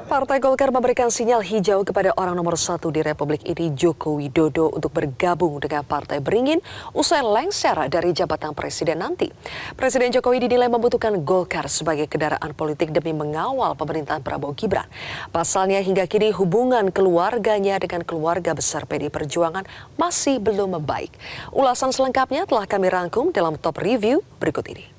Partai Golkar memberikan sinyal hijau kepada orang nomor satu di Republik ini, Joko Widodo, untuk bergabung dengan Partai Beringin usai lengser dari jabatan presiden nanti. Presiden Jokowi dinilai membutuhkan Golkar sebagai kendaraan politik demi mengawal pemerintahan Prabowo Gibran. Pasalnya hingga kini hubungan keluarganya dengan keluarga besar PDI Perjuangan masih belum membaik. Ulasan selengkapnya telah kami rangkum dalam Top Review berikut ini.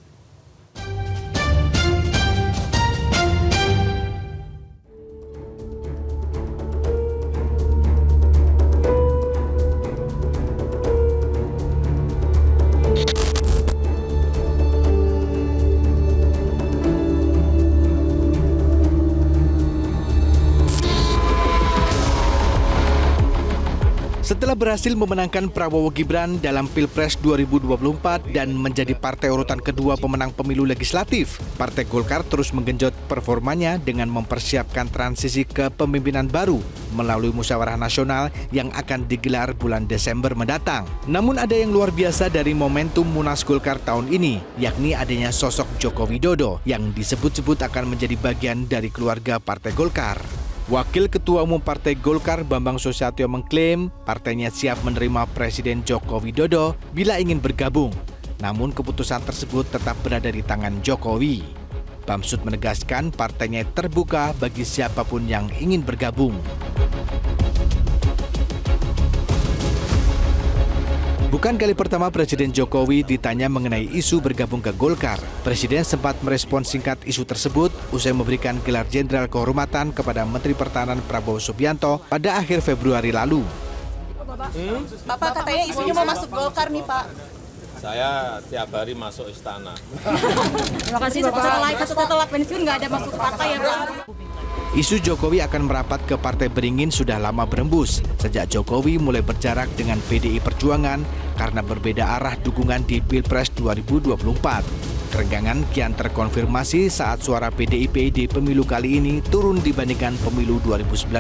Setelah berhasil memenangkan Prabowo Gibran dalam Pilpres 2024 dan menjadi partai urutan kedua pemenang pemilu legislatif, Partai Golkar terus menggenjot performanya dengan mempersiapkan transisi ke pemimpinan baru melalui musyawarah nasional yang akan digelar bulan Desember mendatang. Namun ada yang luar biasa dari momentum Munas Golkar tahun ini, yakni adanya sosok Joko Widodo yang disebut-sebut akan menjadi bagian dari keluarga Partai Golkar. Wakil Ketua Umum Partai Golkar Bambang Susatyo mengklaim partainya siap menerima Presiden Joko Widodo bila ingin bergabung. Namun keputusan tersebut tetap berada di tangan Jokowi. Bamsud menegaskan partainya terbuka bagi siapapun yang ingin bergabung. Bukan kali pertama Presiden Jokowi ditanya mengenai isu bergabung ke Golkar. Presiden sempat merespon singkat isu tersebut usai memberikan gelar jenderal kehormatan kepada Menteri Pertahanan Prabowo Subianto pada akhir Februari lalu. Bapak katanya isunya mau masuk Golkar nih, Pak. Saya tiap hari masuk istana. Terima kasih, Bapak. Setelah pensiun nggak ada masuk partai ya, Pak. Isu Jokowi akan merapat ke Partai Beringin sudah lama berembus sejak Jokowi mulai berjarak dengan PDI Perjuangan karena berbeda arah dukungan di Pilpres 2024. Kerenggangan kian terkonfirmasi saat suara PDIP di pemilu kali ini turun dibandingkan pemilu 2019.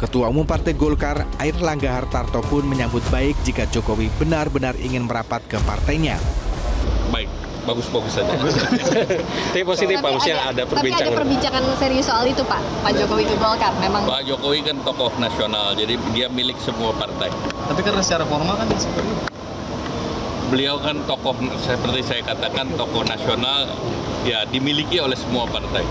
Ketua Umum Partai Golkar, Airlangga Hartarto pun menyambut baik jika Jokowi benar-benar ingin merapat ke partainya. Baik, bagus-bagus saja. Tapi positif, harusnya ada perbincangan. Tapi ada perbincangan serius soal itu, Pak Jokowi ke Golkar memang. Pak Jokowi kan tokoh nasional, jadi dia milik semua partai. Tapi karena secara formal kan seperti itu. Beliau kan tokoh, seperti saya katakan, tokoh nasional, ya dimiliki oleh semua partai.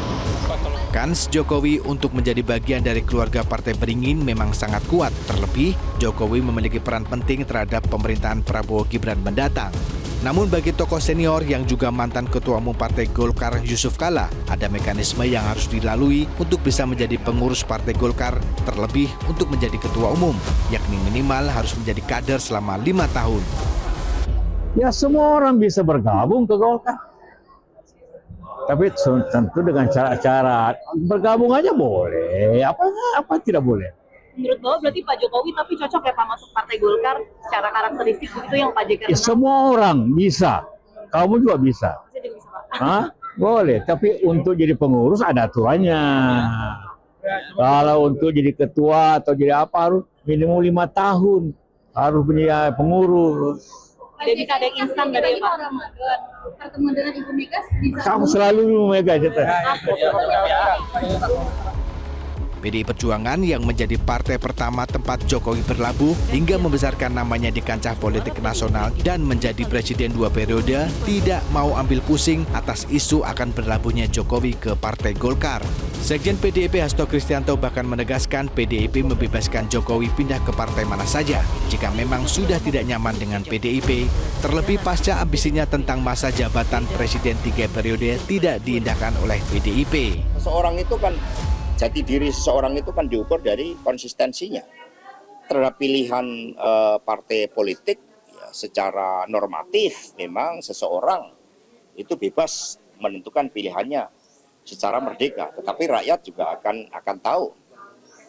Kans Jokowi untuk menjadi bagian dari keluarga Partai Beringin memang sangat kuat. Terlebih, Jokowi memiliki peran penting terhadap pemerintahan Prabowo Gibran mendatang. Namun bagi tokoh senior yang juga mantan Ketua Umum Partai Golkar Yusuf Kala, ada mekanisme yang harus dilalui untuk bisa menjadi pengurus Partai Golkar, terlebih untuk menjadi Ketua Umum, yakni minimal harus menjadi kader selama 5 tahun. Ya semua orang bisa bergabung ke Golkar. Tapi tentu dengan cara-cara bergabung aja boleh, apa tidak boleh. Menurut Bapak berarti Pak Jokowi tapi cocok ya Pak masuk Partai Golkar secara karakteristik begitu yang Pak JK. Ya, semua orang bisa, kamu juga bisa. Saya juga bisa, Pak. Hah? Boleh, tapi untuk jadi pengurus ada aturannya. Kalau untuk jadi ketua atau jadi apa harus minimum 5 tahun harus menjadi pengurus. Jadi ada yang instan dari Pak. Pertemuan dengan Ibu Mega bisa. Kamu selalu Mega aja. PDI Perjuangan yang menjadi partai pertama tempat Jokowi berlabuh hingga membesarkan namanya di kancah politik nasional dan menjadi presiden 2 periode, tidak mau ambil pusing atas isu akan berlabuhnya Jokowi ke Partai Golkar. Sekjen PDIP Hasto Kristianto bahkan menegaskan PDIP membebaskan Jokowi pindah ke partai mana saja jika memang sudah tidak nyaman dengan PDIP, terlebih pasca ambisinya tentang masa jabatan presiden 3 periode tidak diindahkan oleh PDIP. Seseorang itu kan, jati diri seseorang itu kan diukur dari konsistensinya terhadap pilihan partai politik. Ya, secara normatif memang seseorang itu bebas menentukan pilihannya secara merdeka, tetapi rakyat juga akan tahu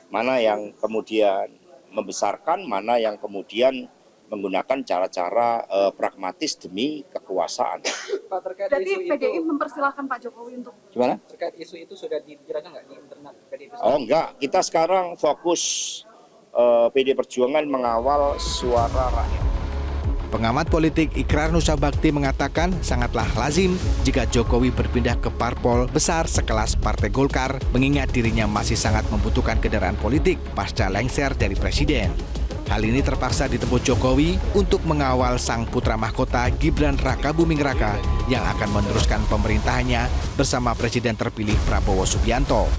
mana yang kemudian membesarkan, mana yang kemudian menggunakan cara-cara pragmatis demi kekuasaan. Pak, terkait Jadi isu PDI itu, mempersilahkan Pak Jokowi untuk Gimana? terkait isu itu sudah dibicarakan nggak di internal PDI? Oh enggak, kita sekarang fokus PDI Perjuangan mengawal suara rakyat. Pengamat politik Ikrar Nusa Bakti mengatakan sangatlah lazim jika Jokowi berpindah ke parpol besar sekelas Partai Golkar, mengingat dirinya masih sangat membutuhkan kendaraan politik pasca lengser dari presiden. Hal ini terpaksa ditempuh Jokowi untuk mengawal sang putra mahkota Gibran Rakabuming Raka yang akan meneruskan pemerintahannya bersama Presiden terpilih Prabowo Subianto.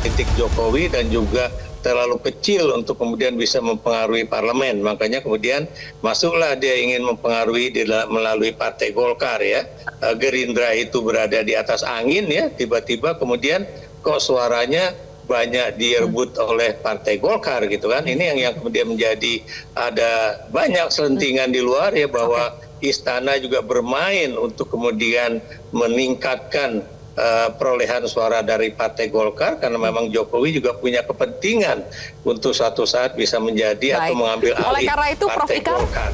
Titik Jokowi dan juga terlalu kecil untuk kemudian bisa mempengaruhi parlemen. Makanya kemudian masuklah dia ingin mempengaruhi melalui Partai Golkar ya. Gerindra itu berada di atas angin ya, tiba-tiba kemudian kok suaranya banyak direbut oleh Partai Golkar gitu kan. Ini yang kemudian menjadi ada banyak selentingan di luar ya, bahwa istana juga bermain untuk kemudian meningkatkan perolehan suara dari Partai Golkar, karena memang Jokowi juga punya kepentingan untuk suatu saat bisa menjadi atau mengambil alih Partai Golkar.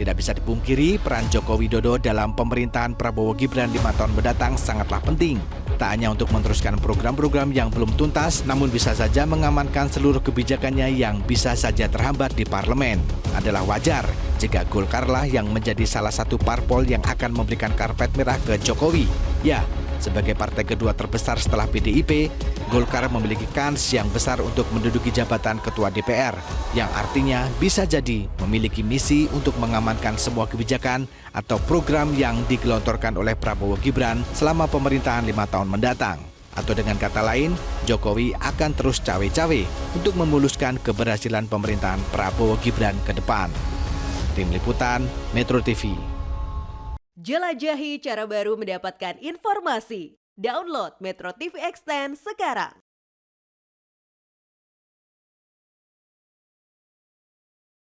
Tidak bisa dipungkiri, peran Joko Widodo dalam pemerintahan Prabowo Gibran 5 tahun mendatang sangatlah penting. Tak hanya untuk meneruskan program-program yang belum tuntas, namun bisa saja mengamankan seluruh kebijakannya yang bisa saja terhambat di parlemen. Adalah wajar jika Golkarlah yang menjadi salah satu parpol yang akan memberikan karpet merah ke Jokowi. Ya, sebagai partai kedua terbesar setelah PDIP, Golkar memiliki kans yang besar untuk menduduki jabatan Ketua DPR, yang artinya bisa jadi memiliki misi untuk mengamankan semua kebijakan atau program yang digelontorkan oleh Prabowo Gibran selama pemerintahan 5 tahun mendatang. Atau dengan kata lain, Jokowi akan terus cawe-cawe untuk memuluskan keberhasilan pemerintahan Prabowo Gibran ke depan. Tim Liputan, Metro TV. Jelajahi cara baru mendapatkan informasi. Download Metro TV Extend sekarang.